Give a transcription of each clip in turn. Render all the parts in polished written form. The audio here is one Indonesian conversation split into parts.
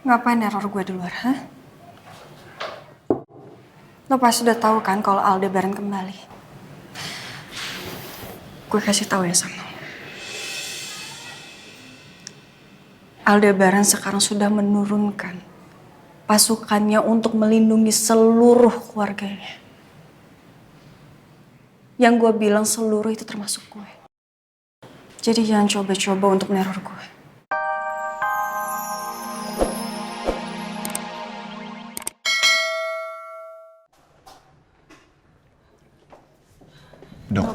Ngapain neror gue di luar, hah? Lo pasti udah tahu kan kalau Aldebaran kembali. Gue kasih tahu ya sama lo. Aldebaran sekarang sudah menurunkan pasukannya untuk melindungi seluruh keluarganya. Yang gue bilang seluruh itu termasuk gue. Jadi jangan coba-coba untuk neror gue. Dok,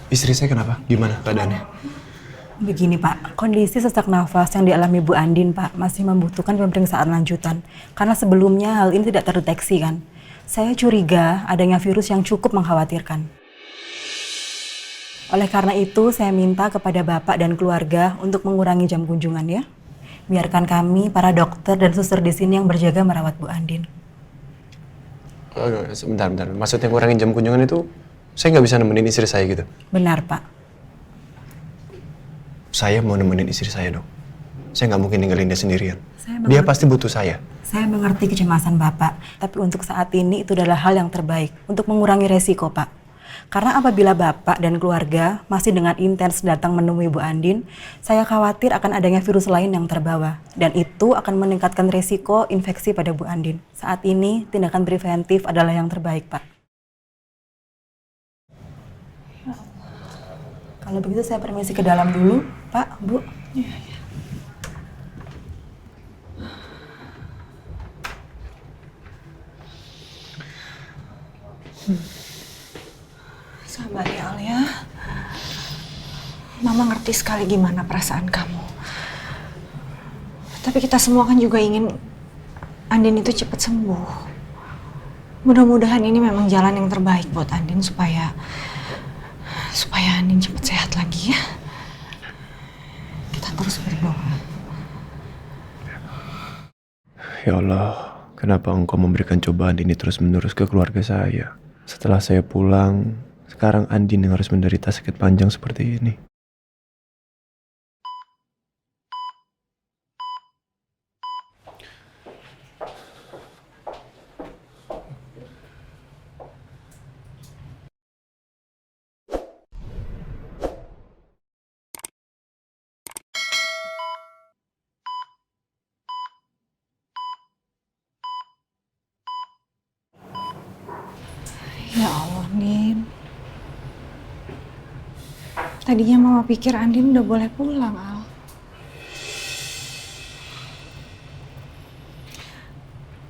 istri saya kenapa? Gimana keadaannya? Begini Pak, kondisi sesak nafas yang dialami Bu Andin Pak masih membutuhkan pemeriksaan lanjutan. Karena sebelumnya hal ini tidak terdeteksi kan. Saya curiga adanya virus yang cukup mengkhawatirkan. Oleh karena itu saya minta kepada Bapak dan keluarga untuk mengurangi jam kunjungan ya. Biarkan kami, para dokter dan suster di sini yang berjaga merawat Bu Andin. Sebentar. Maksudnya ngurangin jam kunjungan itu, saya nggak bisa nemenin istri saya gitu? Benar Pak. Saya mau nemenin istri saya, Dok. Saya nggak mungkin ninggalin dia sendirian. Dia pasti butuh saya. Saya mengerti kecemasan Bapak, tapi untuk saat ini itu adalah hal yang terbaik untuk mengurangi resiko, Pak. Karena apabila Bapak dan keluarga masih dengan intens datang menemui Bu Andin, saya khawatir akan adanya virus lain yang terbawa. Dan itu akan meningkatkan resiko infeksi pada Bu Andin. Saat ini, tindakan preventif adalah yang terbaik, Pak. Kalau begitu saya permisi ke dalam dulu, Pak, Bu. Iya. Sabar ya, Al ya. Mama ngerti sekali gimana perasaan kamu. Tapi kita semua kan juga ingin Andin itu cepat sembuh. Mudah-mudahan ini memang jalan yang terbaik buat Andin supaya Andin cepat sehat lagi ya. Kita terus berdoa. Ya Allah, kenapa Engkau memberikan cobaan ini terus-menerus ke keluarga saya? Setelah saya pulang, sekarang Andin yang harus menderita sakit panjang seperti ini. Ya Allah, Andin. Tadinya mama pikir Andin udah boleh pulang, Al.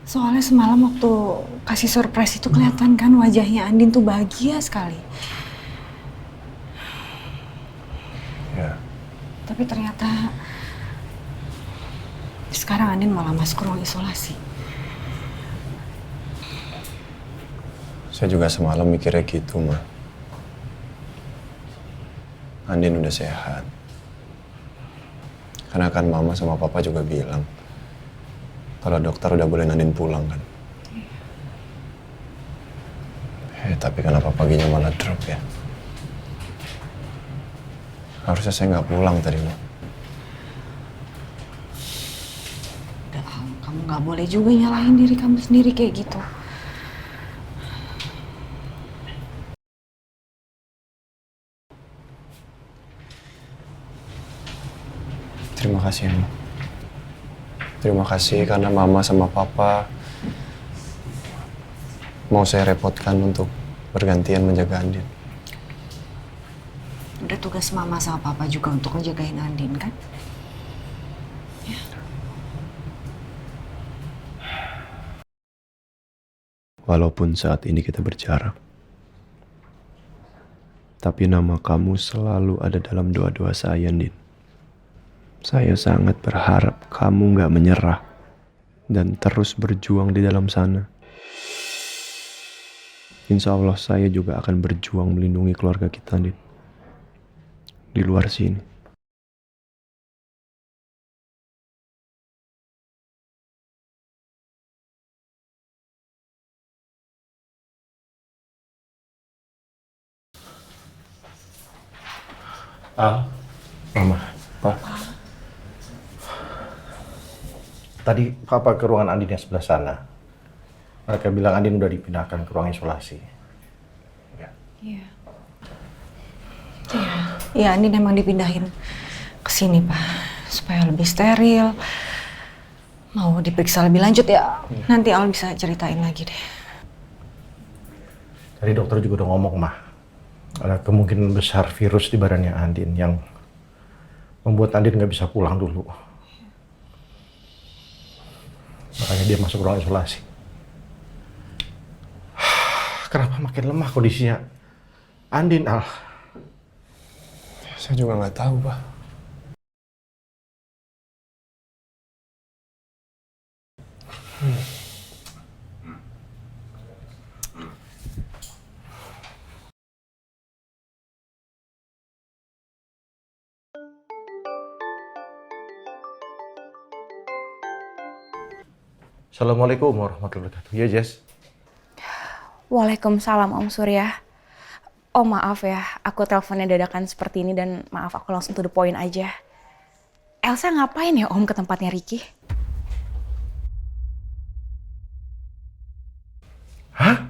Soalnya semalam waktu kasih surprise itu kelihatan kan wajahnya Andin tuh bahagia sekali. Ya, Tapi ternyata sekarang Andin malah masuk ruang isolasi. saya juga semalam mikirnya gitu, Ma. Andin udah sehat. Karena kan Mama sama Papa juga bilang kalau dokter udah boleh Andin pulang kan. Tapi kenapa paginya malah drop ya? Harusnya saya nggak pulang tadi, Ma. Udah, Al, kamu nggak boleh juga nyalahin diri kamu sendiri kayak gitu. Terima kasih, Ma. Terima kasih karena Mama sama Papa mau saya repotkan untuk bergantian menjaga Andin. Udah tugas mama sama papa juga untuk ngejagain Andin kan? Walaupun saat ini kita berjarak, tapi nama kamu selalu ada dalam doa-doa saya, Andin. Saya sangat berharap kamu nggak menyerah dan terus berjuang di dalam sana. Insya Allah saya juga akan berjuang melindungi keluarga kita, Andin. Di luar sini. Al, Mama, Pak. Tadi papa ke ruangan Andin yang sebelah sana. Mereka bilang Andin udah dipindahkan ke ruang isolasi. Ya. Iya. Iya, Andin emang dipindahin ke sini, Pak. Supaya lebih steril. Mau diperiksa lebih lanjut ya. Nanti Al bisa ceritain lagi deh. Tadi dokter juga udah ngomong, mah. Ada kemungkinan besar virus di badannya Andin yang membuat Andin nggak bisa pulang dulu. Makanya dia masuk ruang isolasi. Kenapa makin lemah kondisinya Andin, Al? Saya juga nggak tahu, Pak. Assalamualaikum warahmatullahi wabarakatuh. Ya, Jess. Waalaikumsalam Om Surya. Oh maaf ya, aku teleponnya dadakan seperti ini dan maaf aku langsung to the point aja. Elsa ngapain ya Om ke tempatnya Ricky? Hah?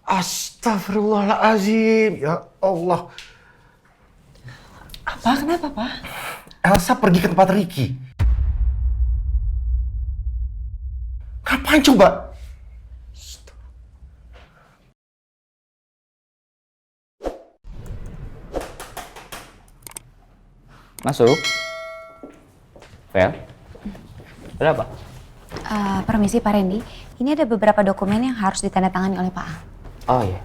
Astagfirullahaladzim. Ya Allah. Apa? Kenapa, Pak? Elsa pergi ke tempat Ricky. Kapan coba? Masuk. Fel. Ada apa? Permisi Pak Randy, ini ada beberapa dokumen yang harus ditandatangani oleh Pak Al. Oh iya.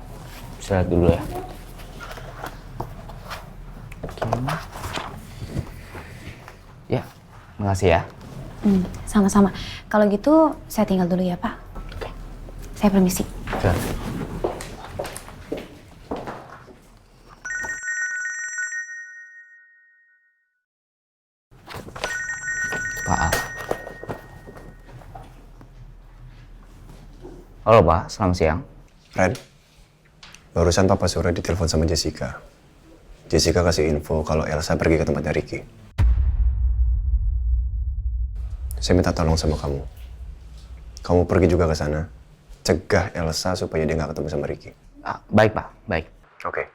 Bisa lihat dulu ya. Ya, makasih ya. Sama-sama. Kalau gitu saya tinggal dulu ya Pak. Oke. Saya permisi. Silakan. Pak Al. Halo Pak, selamat siang. Ren, barusan Papa Surya ditelepon sama Jessica. Jessica kasih info kalau Elsa pergi ke tempatnya Ricky. Saya minta tolong sama kamu. Kamu pergi juga ke sana. Cegah Elsa supaya dia nggak ketemu sama Ricky. Baik Pak, baik. Oke.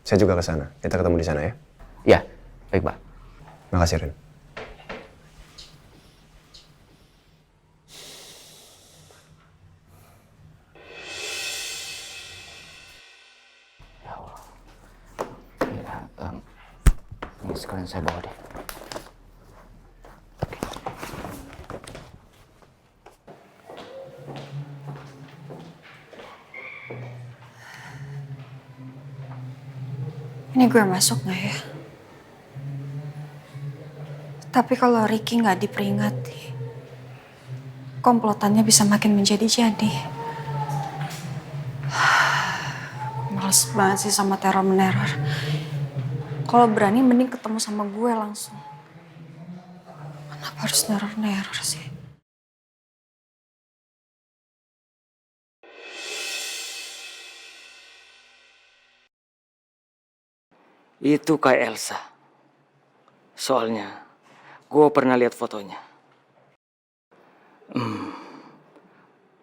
Saya juga ke sana. Kita ketemu di sana ya. Ya, baik Pak. Makasih, Ren. Ini sekalian saya bawa deh. Ini gue masuk nggak ya? Tapi kalau Ricky nggak diperingati, komplotannya bisa makin menjadi-jadi. Males banget sih sama teror-meneror. Kalau berani mending ketemu sama gue langsung. Kenapa harus neror-neror sih? Itu kayak Elsa. Soalnya, gue pernah lihat fotonya.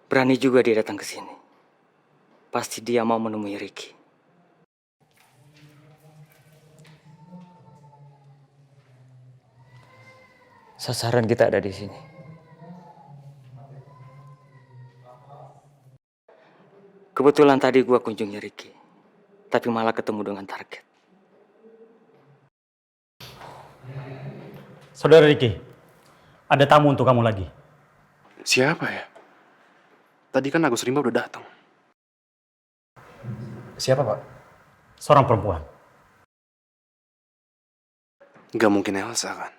Berani juga dia datang ke sini. Pasti dia mau menemui Ricky. Sasaran kita ada di sini. Kebetulan tadi gue kunjungi Ricky. Tapi malah ketemu dengan target. Saudara Ricky, ada tamu untuk kamu lagi. Siapa ya? Tadi kan Agus Rimba udah datang. Siapa, Pak? Seorang perempuan. Gak mungkin Elsa kan?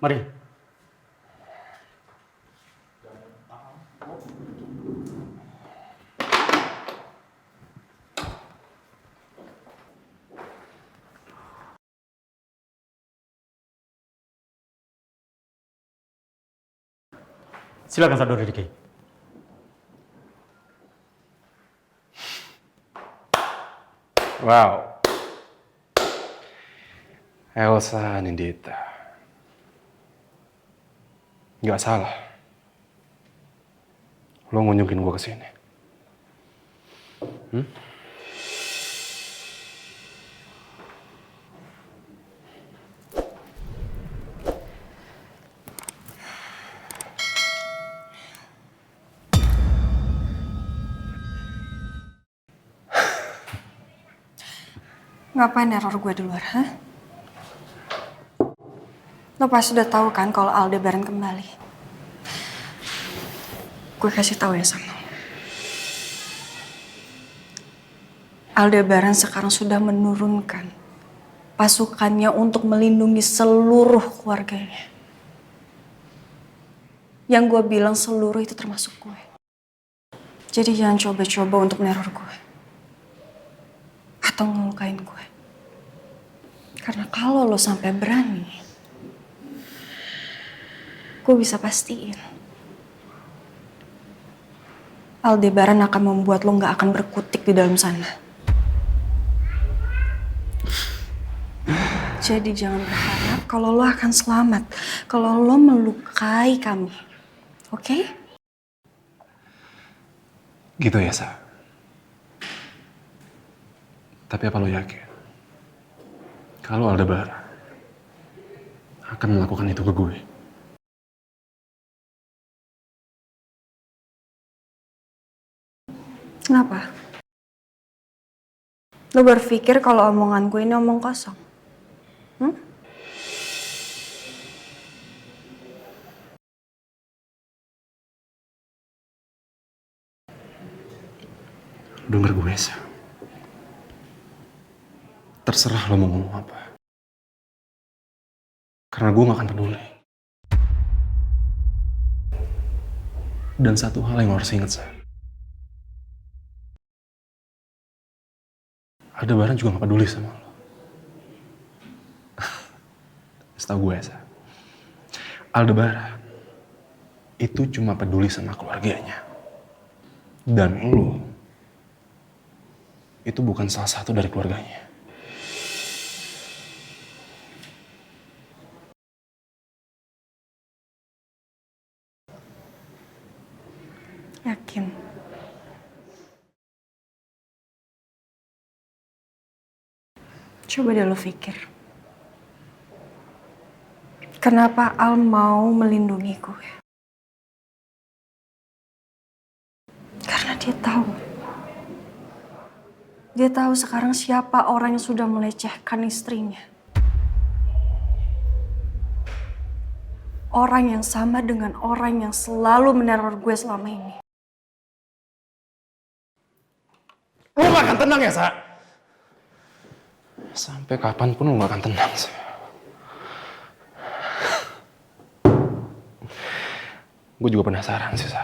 Mari. Silakan saudara Ricky. Wow. Elsa Nindita. Gak salah. Lo ngunjungin gue kesini. Ngapain neror gue di luar, hah? Lo pasti udah tahu kan kalau Aldebaran kembali. Gue kasih tahu ya sama lo. Aldebaran sekarang sudah menurunkan pasukannya untuk melindungi seluruh keluarganya. Yang gue bilang seluruh itu termasuk gue. Jadi jangan coba-coba untuk meneror gue. Atau ngelukain gue. Karena kalau lo sampai berani, gue bisa pastiin Aldebaran akan membuat lo gak akan berkutik di dalam sana. Jadi jangan berharap kalau lo akan selamat kalau lo melukai kami. Oke? Gitu ya, Sa? Tapi apa lo yakin? Kalau Aldebaran akan melakukan itu ke gue? Kenapa? Lo berpikir kalau omongan gue ini omong kosong? Dengar gue, Sa. Terserah lo mau ngomong apa. Karena gue gak akan peduli. Dan satu hal yang lo harus ingat, Sa. Aldebaran juga gak peduli sama lo. Setahu gue, Sa. Aldebaran itu cuma peduli sama keluarganya. Dan lo itu bukan salah satu dari keluarganya. Yakin? Coba deh lo pikir. Kenapa Al mau melindungi gue? Karena dia tahu. Dia tahu sekarang siapa orang yang sudah melecehkan istrinya. Orang yang sama dengan orang yang selalu meneror gue selama ini. Lo gak akan tenang ya, Sa? Sampai kapanpun lo gak akan tenang, Sa. Gue juga penasaran sih, Sa.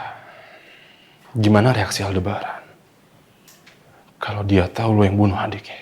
Gimana reaksi Aldebaran kalau dia tahu lo yang bunuh adiknya?